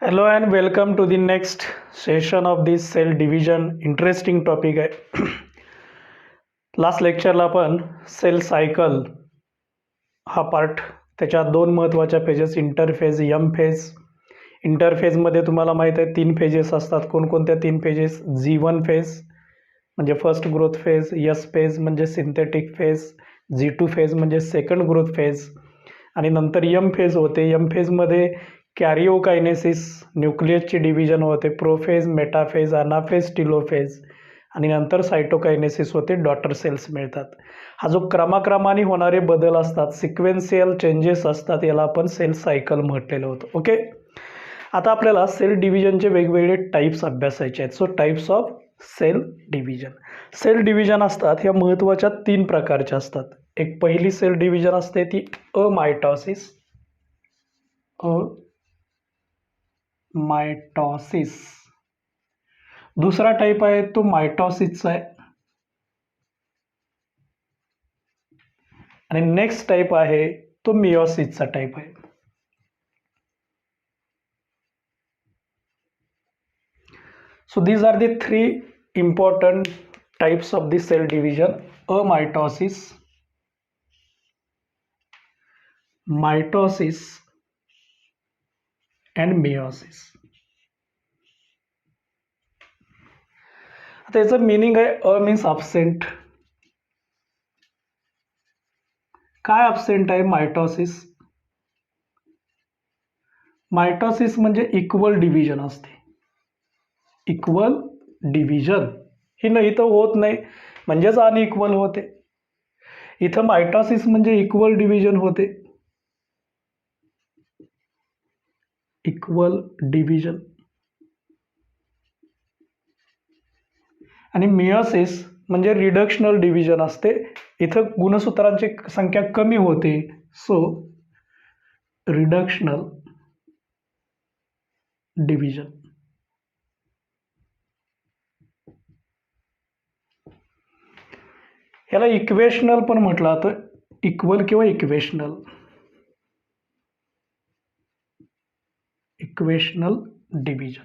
Hello and welcome to the next session of this cell division. Interesting topic आहे. Last लेक्चरला आपण sale cycle हा part त्याच्यात दोन महत्त्वाच्या फेजेस इंटरफेज एम फेज. इंटरफेजमध्ये तुम्हाला माहीत आहे 3 फेजेस असतात. कोणकोणत्या 3 फेजेस? G1 फेज म्हणजे first growth phase, S phase म्हणजे सिंथेटिक फेज, G2 फेज म्हणजे सेकंड ग्रोथ फेज आणि नंतर एम फेज होते. एम फेजमध्ये कॅरिओकायनेसिस न्यूक्लियसची डिव्हिजन होते, प्रोफेज, मेटाफेज, अनाफेज, टिलोफेज आणि नंतर सायटोकायनेसिस होते, डॉटर सेल्स मिळतात. हा जो क्रमाक्रमाने होणारे बदल असतात, सिक्वेन्शियल चेंजेस असतात, याला आपण सेल सायकल म्हटलेलं होतं. ओके, आता आपल्याला सेल डिव्हिजनचे वेगवेगळे टाईप्स अभ्यासायचे आहेत. So types of cell division. Cell division असतात ह्या महत्त्वाच्या 3 प्रकारच्या असतात. एक पहिली सेल डिव्हिजन असते ती अमायटॉसिस. मायटॉसिस. दुसरा टाईप आहे तो मायटॉसिसचा आहे आणि नेक्स्ट टाईप आहे तो मियोसिसचा टाईप आहे. So these are the 3 important types of the cell division: amitosis, mitosis and meiosis. आता याचं मीनिंग आहे अ मीन्स absent. काय absent आहे? मायटॉसिस. मायटॉसिस म्हणजे इक्वल डिव्हिजन असते. इक्वल डिव्हिजन ही नाही तर होत नाही म्हणजेच अनइक्वल होते. इथं मायटॉसिस म्हणजे इक्वल डिव्हिजन होते. Equal division. आणि मियोसिस म्हणजे रिडक्शनल डिव्हिजन असते. इथं गुणसूत्रांची संख्या कमी होते. So reductional division. याला इक्वेशनल पण म्हटलं जातं. इक्वल किंवा इक्वेशनल. Equational division.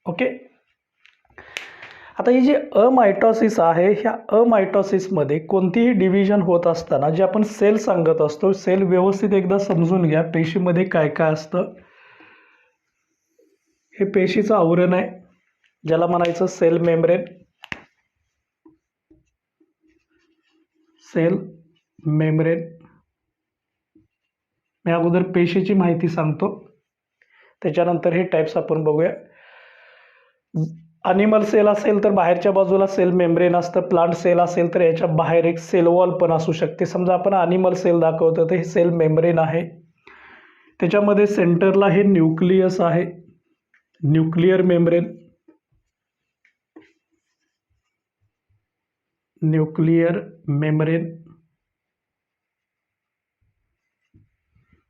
ओके, आता ही जी अमायटॉसिस आहे, ह्या अमायटॉसिसमध्ये कोणतीही डिव्हिजन होत असताना जे आपण सेल सांगत असतो, सेल व्यवस्थित एकदा समजून घ्या. पेशीमध्ये काय काय असतं. हे पेशीचं आवरण आहे ज्याला म्हणायचं सेल मेम्ब्रेन. Cell membrane. मी अगोदर पेशीची माहिती सांगतो, त्याच्यानंतर हे टाईप्स आपण बघूया. अॅनिमल सेल असेल तर बाहेरच्या बाजूला सेल मेम्ब्रेन असतं. प्लांट सेल असेल तर याच्या बाहेर एक सेल वॉल पण असू शकते. समजा आपण अॅनिमल सेल दाखवतो तर हे सेल मेम्ब्रेन आहे. त्याच्यामध्ये सेंटरला हे न्यूक्लियस आहे, न्यूक्लियर मेम्ब्रेन. न्यूक्लियर मेम्ब्रेन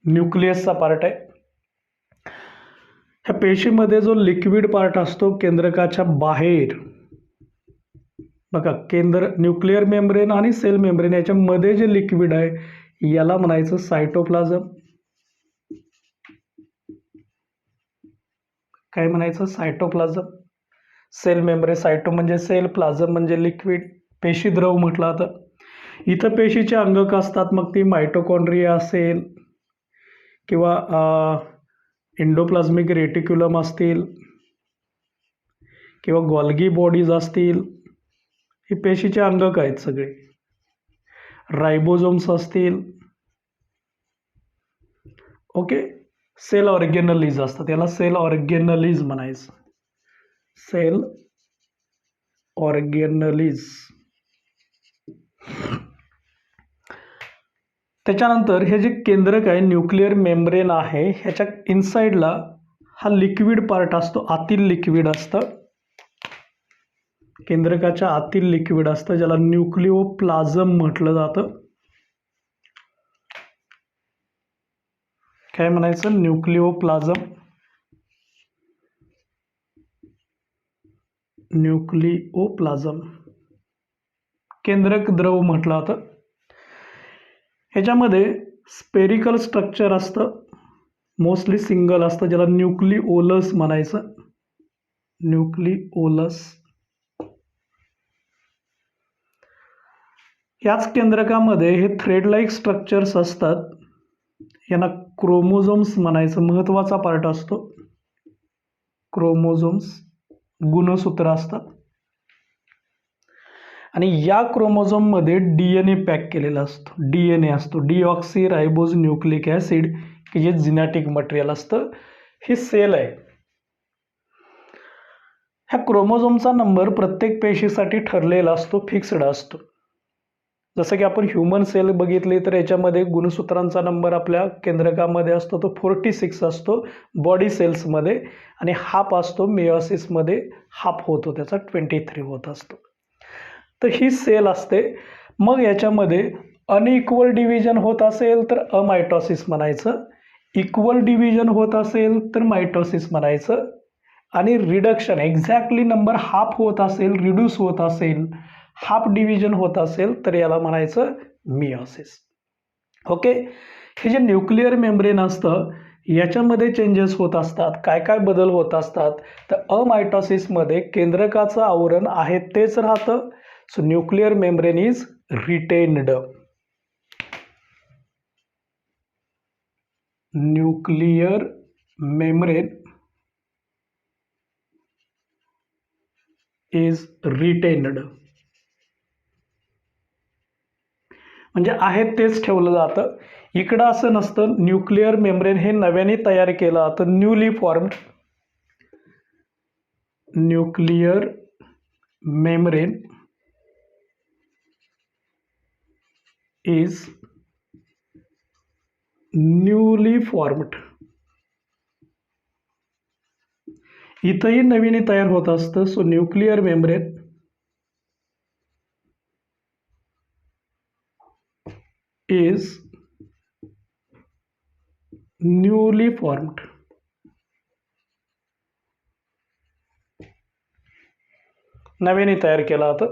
न्यूक्लियसचा पार्ट आहे. ह्या पेशीमध्ये जो लिक्विड पार्ट असतो केंद्रकाच्या बाहेर, बघा केंद्र न्यूक्लियर मेम्ब्रेन आणि सेल मेम्ब्रेन याच्यामध्ये जे लिक्विड आहे याला म्हणायचं सायटोप्लाझम. काय म्हणायचं? सायटोप्लाझम. सेल मेम्ब्रेन, सायटो म्हणजे सेल, प्लाझम म्हणजे लिक्विड, पेशी द्रव म्हटलं जातं. इथं पेशीचे अंगक असतात, मग ती मायटोकॉन्ड्रिया असेल किंवा एंडोप्लाझ्मिक रेटिक्युलम असतील किंवा गॉल्गी बॉडीज असतील. ही पेशीचे अंगक आहेत सगळे. रायबोझोम्स असतील. ओके, सेल ऑर्गेनलीज असतात, याला सेल ऑर्गेनलीज म्हणायचं. Cell organelles. त्याच्यानंतर हे जे केंद्रक आहे न्यूक्लियर मेम्ब्रेन आहे, ह्याच्या इनसाइडला हा लिक्विड पार्ट असतो, आतील लिक्विड असतं. केंद्रकाच्या आतील लिक्विड असतं ज्याला न्यूक्लिओप्लाझम म्हटलं जातं. काय म्हणायचं? न्यूक्लिओप्लाझम. न्यूक्लिओप्लाझम केंद्रक द्रव म्हटलं जातं. ह्याच्यामध्ये स्पेरिकल स्ट्रक्चर असतं, मोस्टली सिंगल असतं, ज्याला न्यूक्लिओलस म्हणायचं, न्यूक्लिओलस. याच केंद्रकामध्ये हे थ्रेड लाईक स्ट्रक्चर्स असतात, यांना क्रोमोझोम्स म्हणायचं, महत्त्वाचा पार्ट असतो. क्रोमोझोम्स गुणसूत्र असतात आणि या क्रोमोझोममध्ये DNA पॅक केलेला असतो, DNA असतो, डिऑक्सी रायबोज न्यूक्लिक ॲसिड, की जे जिनॅटिक मटेरियल असतं. ही सेल आहे. ह्या क्रोमोझोमचा नंबर प्रत्येक पेशीसाठी ठरलेला असतो, फिक्स्ड असतो. जसं की आपण ह्युमन सेल बघितली तर याच्यामध्ये गुणसूत्रांचा नंबर आपल्या केंद्रकामध्ये असतो, तो 46 असतो बॉडी सेल्समध्ये, आणि हाफ असतो मेयोसिसमध्ये, हाफ होतो त्याचा 23 होत असतो. तर ही सेल असते. मग याच्यामध्ये अनइक्वल डिव्हिजन होत असेल तर अमायटॉसिस म्हणायचं, इक्वल डिव्हिजन होत असेल तर मायटॉसिस म्हणायचं, आणि रिडक्शन एक्झॅक्टली नंबर हाफ होत असेल, रिड्यूस होत असेल, हाफ डिव्हिजन होत असेल तर याला म्हणायचं मियोसिस. ओके. हे जे न्यूक्लिअर मेम्ब्रेन असतं याच्यामध्ये चेंजेस होत असतात. काय काय बदल होत असतात तर अमायटॉसिसमध्ये केंद्रकाचं आवरण आहे तेच राहतं. So nuclear membrane is retained. Nuclear membrane is retained म्हणजे आहे तेच ठेवलं जातं. इकडं असं नसतं, न्यूक्लिअर मेम्ब्रेन हे नव्याने तयार केलं जातं, newly formed. Nuclear membrane is newly formed. इथंही नवीन तयार होत असतं. So nuclear membrane is newly formed. नव्याने तयार केला होता.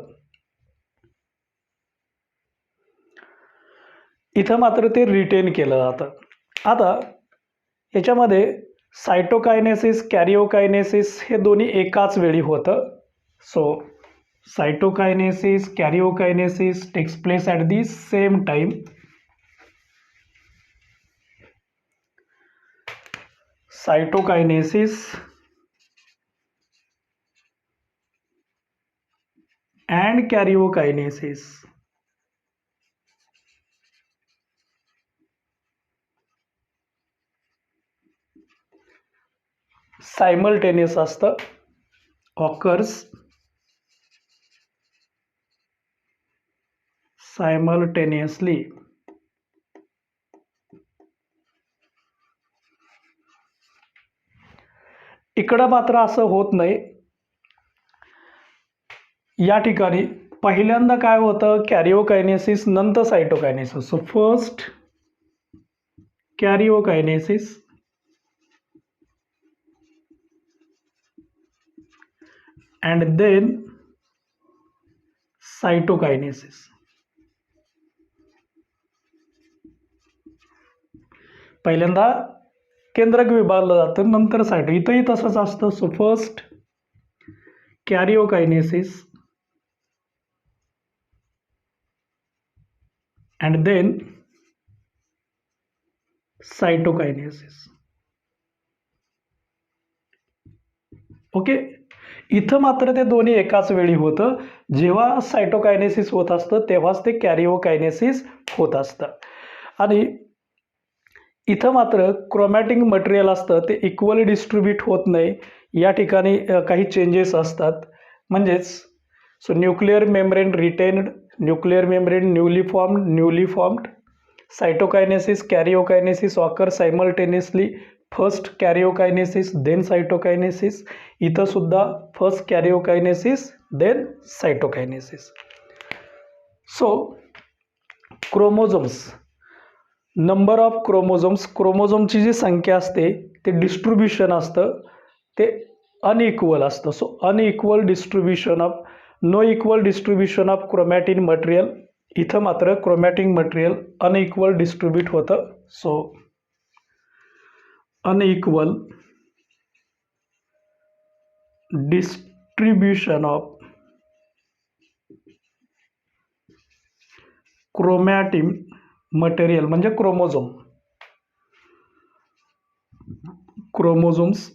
इथं मात्र ते रिटेन केलं जातं. आता याच्यामध्ये सायटोकायनेसिस, कॅरिओकायनेसिस हे दोन्ही एकाच वेळी होतं. So cytokinesis, karyokinesis takes place at the same time. Cytokinesis and karyokinesis simultaneous असतं, ऑकर्स सायमल्टेनियसली. इकडं मात्र असं होत नाही. या ठिकाणी पहिल्यांदा काय होतं, कॅरिओकायनेसिस नंतर cytokinesis. So first karyokinesis and then cytokinesis. पहिल्यांदा केंद्रक विभागलं जातं, नंतर सायटो. इथंही तसंच असतं. So first karyokinesis and then cytokinesis. Okay. इथं मात्र ते दोन्ही एकाच वेळी होतं. जेव्हा सायटोकायनेसिस होत असतं तेव्हाच ते कॅरिओकायनेसिस होत असतं. आणि इथं मात्र क्रोमॅटिक मटेरियल असतं ते इक्वली डिस्ट्रीब्यूट होत नाही. या ठिकाणी काही चेंजेस असतात. म्हणजेच so nuclear membrane retained, nuclear membrane newly formed. Cytokinesis, karyokinesis occur simultaneously. First karyokinesis then cytokinesis. इथं सुद्धा first karyokinesis then cytokinesis. So chromosomes, number of chromosomes, क्रोमोझोमची जी संख्या असते ते डिस्ट्रीब्युशन असतं ते अनइक्वल असतं. So unequal distribution of, no equal distribution of chromatin material. इथं मात्र क्रोमॅटिक मटेरियल अनइक्वल डिस्ट्रीब्यूट होतं. So unequal distribution of chromatin material म्हणजे chromosomes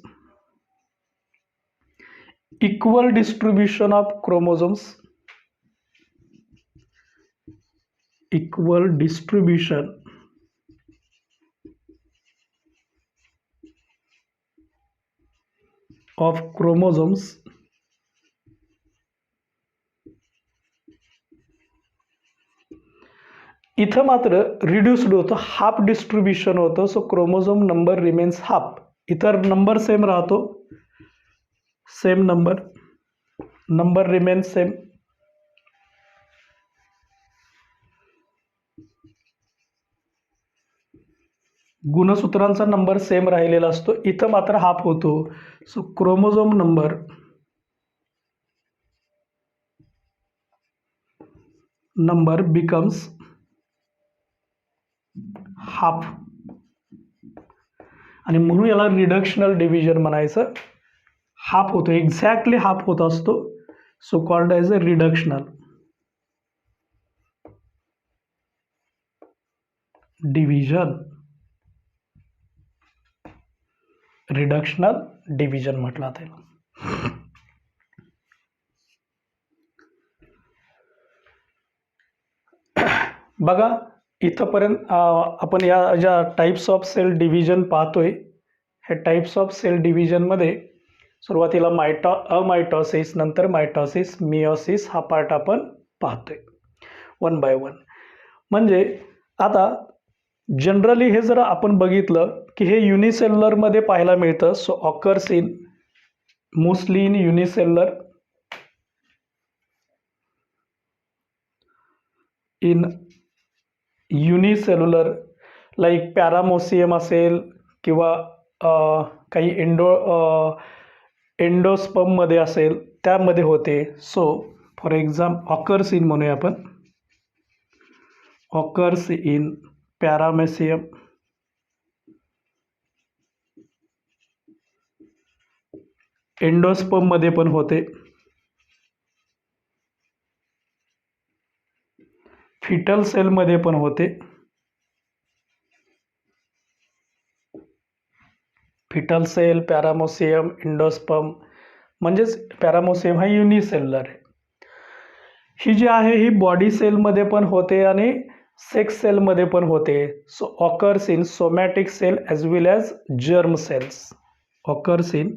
equal distribution of chromosomes, equal distribution of chromosomes इथं मात्र reduced होतं, half distribution होतं. So chromosome number remains half. इतर number same राहतो, सेम नंबर रिमेन्स सेम. गुणसूत्रांचा number same राहिलेला असतो, इथं मात्र हाफ होतो. So chromosome number becomes half. आणि म्हणून याला रिडक्शनल डिव्हिजन म्हणायचं. हाफ होतो, एक्झॅक्टली हाफ होत असतो. So called as a reductional division. Reductional division म्हटलं त्याला. बघा इथंपर्यंत आपण या ज्या टाईप्स ऑफ सेल डिव्हिजन पाहतोय, हे टाईप्स ऑफ सेल डिव्हिजनमध्ये सुरुवातीला अमायटॉसिस, नंतर मायटॉसिस, मियोसिस हा पार्ट आपण पाहतोय वन बाय वन. म्हणजे आता जनरली हे जर आपण बघितलं की हे युनिसेल्युलरमध्ये पाहायला मिळतं. So occurs in mostly in unicellular, in unicellular like paramecium असेल किंवा काही एंडोस्पर्ममध्ये असेल त्यामध्ये होते. So for example occurs in म्हणूया आपण, ऑकर्स इन पॅरामेसियम, एंडोस्पर्ममध्ये पण होते, फिटल सेलमध्ये पण होते. फिटल सेल, पॅरामोसियम, एंडोस्पर्म, म्हणजेच पॅरामोसियम हा युनिसेल्युलर आहे. ही जी आहे ही बॉडी सेलमध्ये पण होते आणि सेक्स सेलमध्ये पण होते. So occurs in somatic cell as well as germ cells. Occurs in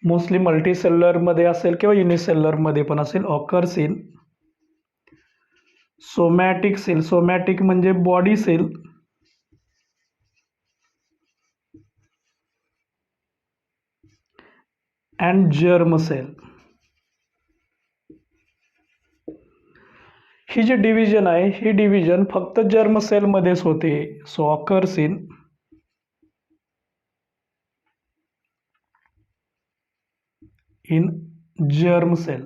mostly मल्टीसेल्युलरमध्ये असेल किंवा युनिसेल्युलरमध्ये पण असेल. Occurs in somatic cell, somatic म्हणजे body cell, and germ cell. ही जी डिव्हिजन आहे ही डिव्हिजन फक्त जर्म सेलमध्येच होते. So occurs in germ cell.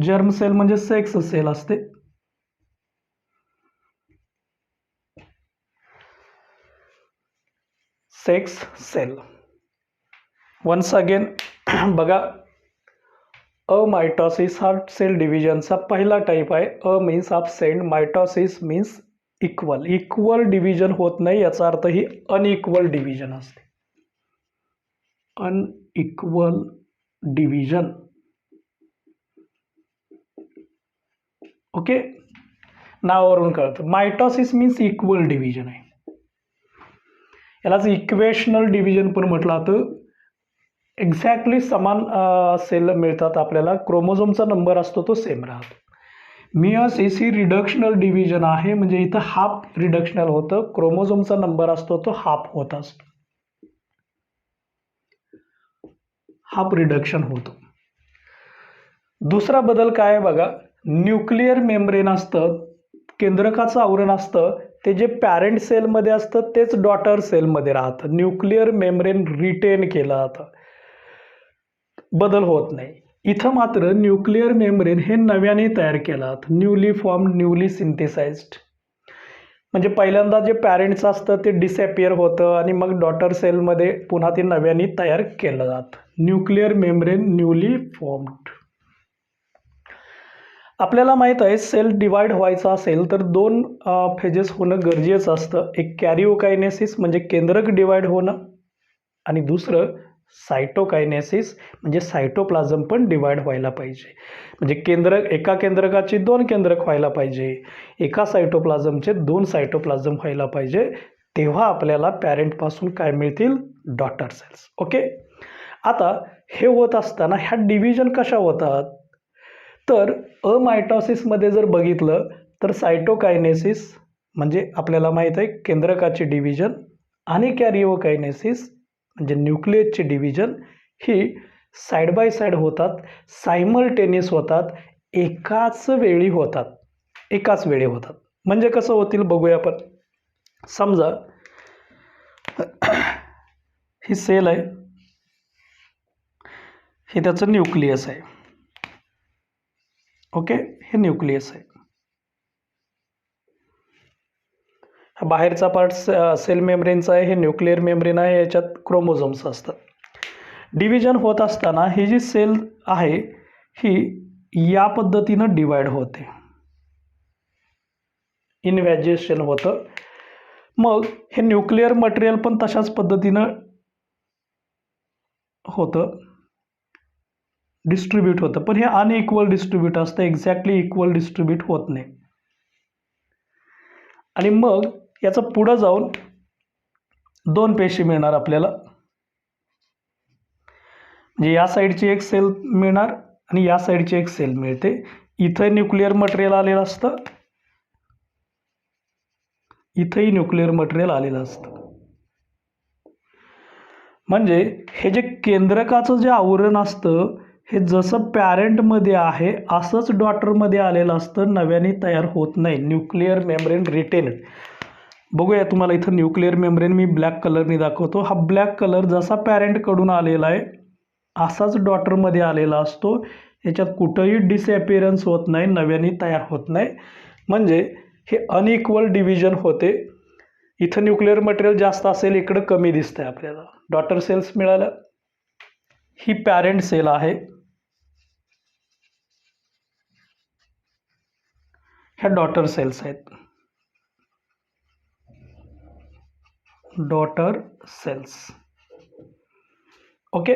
Germ cell म्हणजे सेक्स सेल असते. Sex cell. वन्स अगेन बघा, अमायटॉसिस हा सेल डिव्हिजनचा पहिला टाईप आहे. Means absent, mitosis means equal. Equal division होत नाही, याचा अर्थ ही अनइक्वल डिव्हिजन असते. Unequal division. ओके, नावावरून कळतं. मायटॉसिस मीन्स इक्वल डिव्हिजन आहे. यालाच इक्वेशनल डिव्हिजन पण म्हटलं जातं. एक्झॅक्टली समान सेल मिळतात आपल्याला, क्रोमोझोमचा नंबर असतो तो सेम राहतो. मियोसिस ही रिडक्शनल डिव्हिजन आहे, म्हणजे इथं हाफ रिडक्शनल होतं, क्रोमोझोमचा नंबर असतो तो हाफ होत असतो, हाफ रिडक्शन होतो. दुसरा बदल काय आहे बघा, न्यूक्लिअर मेम्ब्रेन असतं, केंद्रकाचं आवरण असतं, ते जे पॅरेंट सेलमध्ये असतं तेच डॉटर सेलमध्ये राहतं. न्यूक्लिअर मेम्ब्रेन रिटेन केलं जातं, बदल होत नाही. इथं मात्र न्यूक्लिअर मेम्ब्रेन हे नव्याने तयार केलं जातं, न्यूली फॉर्म, न्यूली सिंथेसाइज्ड. म्हणजे पहिल्यांदा जे पॅरेंट्स असतं ते डिसॅपियर होतं आणि मग डॉटर सेलमध्ये पुन्हा ते नव्याने तयार केलं जातं. Nuclear membrane newly formed. आपल्याला माहीत आहे सेल डिवाइड व्हायचा असेल तर दोन फेजेस होणं गरजेचं असतं. एक कॅरिओकायनेसिस म्हणजे केंद्रक डिवाइड होणं आणि दुसरं सायटोकायनेसिस म्हणजे सायटोप्लाझम पण डिवाइड व्हायला पाहिजे. म्हणजे एका केंद्रकाची दोन केंद्रक व्हायला पाहिजे, एका सायटोप्लाझमचे दोन सायटोप्लाझम व्हायला पाहिजे, तेव्हा आपल्याला पॅरेंटपासून काय मिळतील? Daughter cells. ओके. आता हे होत असताना ह्या डिव्हिजन कशा होतात? तर अमायटॉसिसमध्ये जर बघितलं तर सायटोकायनेसिस म्हणजे आपल्याला माहीत आहे केंद्रकाची डिव्हिजन आणि कॅरिओकायनेसिस म्हणजे न्यूक्लियसची डिव्हिजन ही साईड बाय साईड होतात, सायमल्टेनियस होतात, एकाच वेळी होतात. म्हणजे कसं होतील बघूया आपण. समजा ही सेल आहे, हे त्याचं न्यूक्लियस आहे. ओके, हे न्यूक्लियस आहे. हा बाहेरचा पार्ट सेल मेम्ब्रेनचा आहे, हे न्यूक्लिअर मेम्ब्रेन आहे, याच्यात क्रोमोझोम्स असतात. डिव्हिजन होत असताना ही जी सेल आहे ही या पद्धतीनं डिवाइड होते, इनव्हॅजिएशन होतं. मग हे न्यूक्लिअर मटेरियल पण तशाच पद्धतीनं होतं, डिस्ट्रीब्यूट होतं, पण हे अनइक्वल डिस्ट्रीब्यूट असतं, एक्झॅक्टली इक्वल डिस्ट्रीब्यूट होत नाही. आणि मग याचं पुढं जाऊन दोन पेशी मिळणार आपल्याला, म्हणजे या साईडची एक सेल मिळणार आणि या साईडची एक सेल मिळते. इथं न्यूक्लिअर मटेरियल आलेलं असतं, इथंही न्यूक्लिअर मटेरियल आलेलं असतं. म्हणजे हे जे केंद्रकाचं जे आवरण असतं हे जसं पॅरेंटमध्ये आहे असंच डॉटरमध्ये आलेलं असतं, नव्याने तयार होत नाही. Nuclear membrane retain. बघूया तुम्हाला इथं न्यूक्लिअर मेम्ब्रेन मी ब्लॅक कलरने दाखवतो. हा ब्लॅक कलर जसा पॅरेंटकडून आलेला आहे असाच डॉटरमध्ये आलेला असतो. याच्यात कुठंही डिसअपिअरन्स होत नाही, नव्याने तयार होत नाही. म्हणजे हे अनइक्वल डिव्हिजन होते. इथं न्यूक्लिअर मटेरियल जास्त असेल, इकडं कमी दिसतंय आपल्याला. डॉटर सेल्स मिळाल्या. ही पॅरेंट सेल आहे, ह्या डॉटर सेल्स आहेत, डॉटर सेल्स. ओके.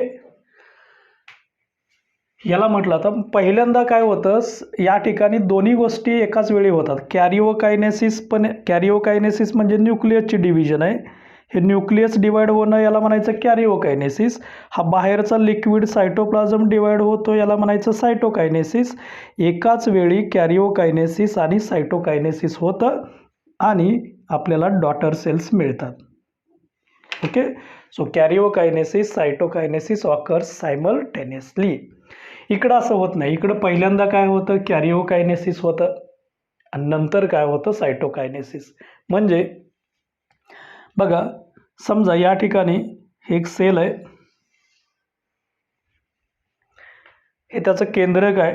याला म्हटलं आता पहिल्यांदा काय होतं, या ठिकाणी दोन्ही गोष्टी एकाच वेळी होतात. कॅरिओकायनेसिस म्हणजे न्यूक्लियसची डिव्हिजन आहे. हे न्यूक्लियस डिवाइड होणं याला म्हणायचं कॅरिओकायनेसिस. हा बाहेरचा लिक्विड सायटोप्लाझम डिवाइड होतो याला म्हणायचं सायटोकायनेसिस. एकाच वेळी कॅरिओकायनेसिस आणि सायटोकायनेसिस होतं आणि आपल्याला डॉटर सेल्स मिळतात. Okay. So karyokinesis, cytokinesis occurs simultaneously. इकडं असं होत नाही. इकडं पहिल्यांदा काय होतं, कॅरिओकायनेसिस होतं आणि नंतर काय होतं, सायटोकायनेसिस. म्हणजे बघा, समजा या ठिकाणी हे एक सेल आहे, हे त्याचं केंद्रक आहे.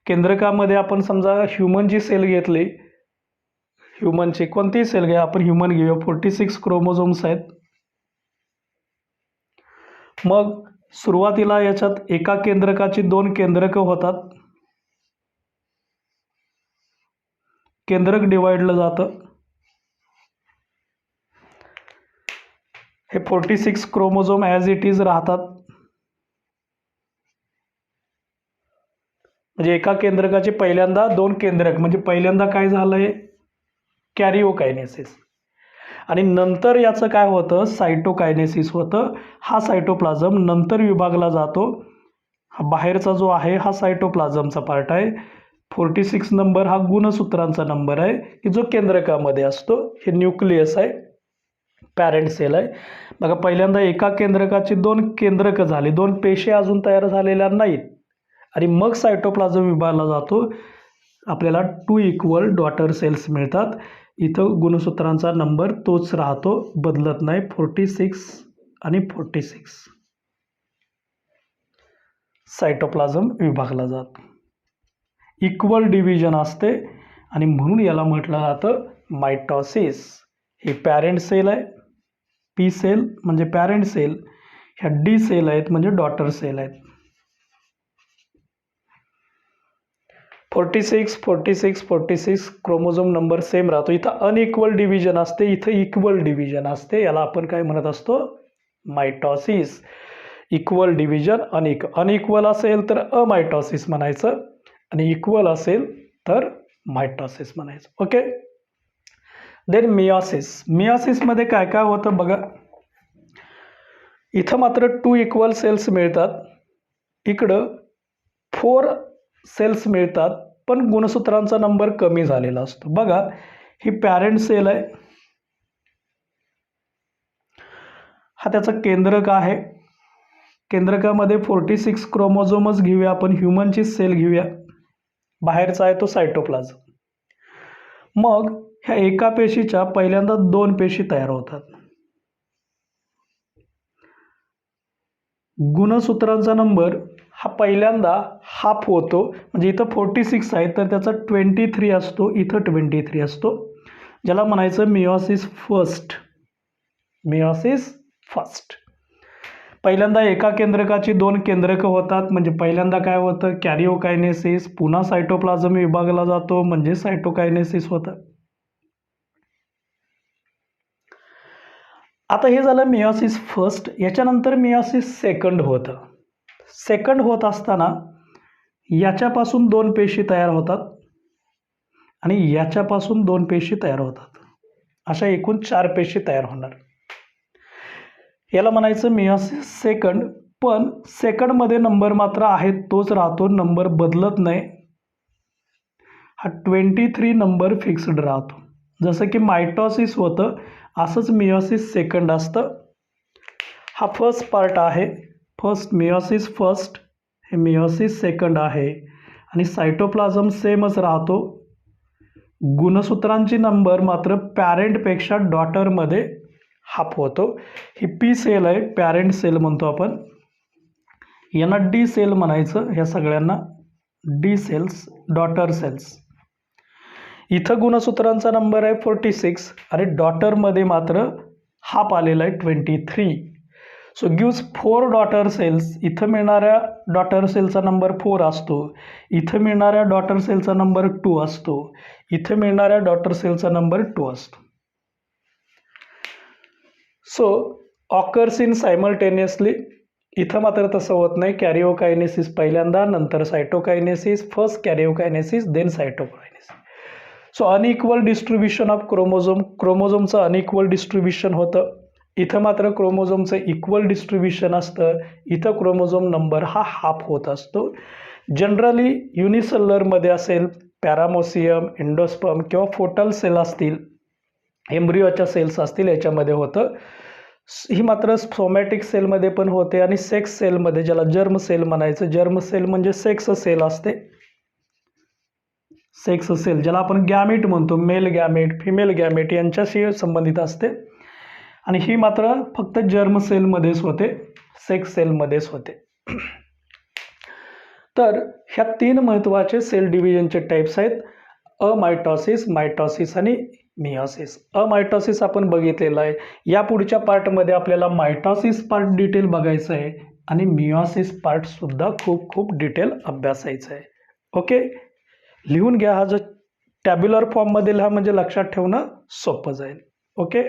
केंद्रकामध्ये आपण समजा ह्युमनची सेल घेतली, ह्युमनची कोणतीही सेल घ्या, आपण ह्युमन घेऊया. 46 क्रोमोझोम्स आहेत. मग सुरुवातीला याच्यात एका केंद्रकाची दोन केंद्रक होतात, केंद्रक डिवाइडलं जातं. हे 46 क्रोमोझोम ॲज इट इज राहतात. म्हणजे एका केंद्रकाचे पहिल्यांदा दोन केंद्रक, म्हणजे पहिल्यांदा काय झालंय, कॅरिओकायनेसिस. आणि नंतर याचं काय होतं, सायटोकायनेसिस होतं. हा सायटोप्लाझम नंतर विभागला जातो. हा बाहेरचा जो आहे हा सायटोप्लाझमचा पार्ट आहे. 46 नंबर हा गुणसूत्रांचा नंबर आहे की जो केंद्रकामध्ये असतो. हे न्यूक्लियस आहे, पॅरेंट सेल आहे. बघा, पहिल्यांदा एका केंद्रकाची दोन केंद्रकं झाली, दोन पेशी अजून तयार झालेल्या नाहीत आणि मग सायटोप्लाझम विभागला जातो. आपल्याला 2 इक्वल डॉटर सेल्स मिळतात. इथं गुणसूत्रांचा नंबर तोच राहतो, बदलत नाही, 46 आणि 46. सायटोप्लाझम विभागला जातो. इक्वल डिव्हिजन असते आणि म्हणून याला म्हटलं जातं मायटॉसिस. ही पॅरेंट सेल आहे, पी सेल म्हणजे पॅरेंट सेल, ह्या डी सेल आहेत म्हणजे डॉटर सेल आहेत. 46 क्रोमोझोम नंबर सेम राहतो. इथं अनइक्वल डिव्हिजन असते, इथं इक्वल डिव्हिजन असते. याला आपण काय म्हणत असतो? मायटॉसिस. इक्वल डिव्हिजन अनइक्वल असेल तर अमायटॉसिस म्हणायचं आणि इक्वल असेल तर मायटॉसिस म्हणायचं. ओके. Then meiosis. मियोसिसमध्ये काय काय होतं बघा. इथं मात्र 2 इक्वल सेल्स मिळतात, इकडं 4 सेल्स मिळतात, पण गुणसूत्रांचा नंबर कमी झालेला असतो. बघा, ही पॅरेंट सेल आहे, हा त्याचा केंद्रक आहे. केंद्रकामध्ये 46 क्रोमोझोमच घेऊया आपण, ह्युमनची सेल घेऊया. बाहेरचा आहे तो सायटोप्लाझम. मग ह्या एका पेशीच्या पहिल्यांदा 2 पेशी तयार होतात. गुणसूत्रांचा नंबर हा पहिल्यांदा हाफ होतो, म्हणजे इथं 46 आहे तर त्याचा 23 असतो, इथं 23 असतो, ज्याला म्हणायचं मियोसिस फर्स्ट. Meiosis first. पहिल्यांदा एका केंद्रकाची 2 केंद्रक होतात, म्हणजे पहिल्यांदा काय होतं? कॅरिओकायनेसिस. पुन्हा सायटोप्लाझम विभागला जातो म्हणजे सायटोकायनेसिस होतं. आता हे झालं मियोसिस फर्स्ट. याच्यानंतर मियोसिस सेकंड होतं. सेकंड होत असताना याच्यापासून 2 पेशी तयार होतात आणि याच्यापासून 2 पेशी तयार होतात. अशा एकूण 4 पेशी तयार होणार. याला म्हणायचं मियोसिस सेकंड. पण सेकंडमध्ये नंबर मात्र आहे तोच राहतो, नंबर बदलत नाही. हा 23 नंबर फिक्स्ड राहतो. जसं की मायटॉसिस होतं असंच मियोसिस सेकंड असतं. हा फर्स्ट पार्ट आहे, फर्स्ट मियोसिस फर्स्ट, हे मियोसिस सेकंड आहे आणि सायटोप्लाझम सेमच राहतो. गुणसूत्रांची नंबर मात्र पॅरेंटपेक्षा डॉटरमध्ये हाफ होतो. ही पी सेल आहे, पॅरेंट सेल म्हणतो आपण. यांना डी सेल म्हणायचं, ह्या सगळ्यांना डी सेल्स, डॉटर सेल्स. इथं गुणसूत्रांचा नंबर आहे 46 आणि डॉटरमध्ये मात्र हाफ आलेला आहे 23. So gives 4 daughter cells. इथं मिळणाऱ्या डॉटर सेलचा नंबर 4 असतो, इथं मिळणाऱ्या डॉटर सेलचा नंबर 2 असतो, इथं मिळणाऱ्या डॉटर सेलचा नंबर 2 असतो. So occurs in simultaneously. इथं मात्र तसं होत नाही. कॅरिओकायनेसिस पहिल्यांदा, नंतर cytokinesis, first karyokinesis then cytokinesis. So unequal distribution of chromosome. क्रोमोझोमचं अनइक्वल डिस्ट्रीब्युशन होतं. इथं मात्र क्रोमोझोमचं इक्वल डिस्ट्रीब्युशन असतं. इथं क्रोमोझोम नंबर हा हाफ होत असतो. जनरली युनिसेल्युलरमध्ये असेल, पॅरामोसियम, एंडोस्पर्म किंवा फोटल सेल असतील, एम्ब्रियोच्या सेल्स असतील, याच्यामध्ये होतं. ही मात्र सोमॅटिक सेलमध्ये पण होते आणि सेक्स सेलमध्ये, ज्याला जर्म सेल म्हणायचं. जर्म सेल म्हणजे सेक्स सेल असते. सेक्स सेल ज्याला आपण गॅमेट म्हणतो, मेल गॅमेट, फिमेल गॅमेट यांच्याशी संबंधित असते. आणि ही मात्र फक्त जर्म सेलमध्येच होते, सेक्स सेलमध्येच होते. तर ह्या 3 महत्त्वाचे सेल डिव्हिजनचे टाईप्स आहेत: अमायटॉसिस, मायटॉसिस आणि मियोसिस. अमायटॉसिस आपण बघितलेलं आहे. या पुढच्या पार्टमध्ये आपल्याला मायटॉसिस पार्ट डिटेल बघायचं आहे आणि मियोसिस पार्ट सुद्धा खूप डिटेल अभ्यासायचं आहे. ओके, लिहून घ्या. हा जो टॅब्युलर फॉर्ममध्ये लिहा म्हणजे लक्षात ठेवणं सोपं जाईल. ओके.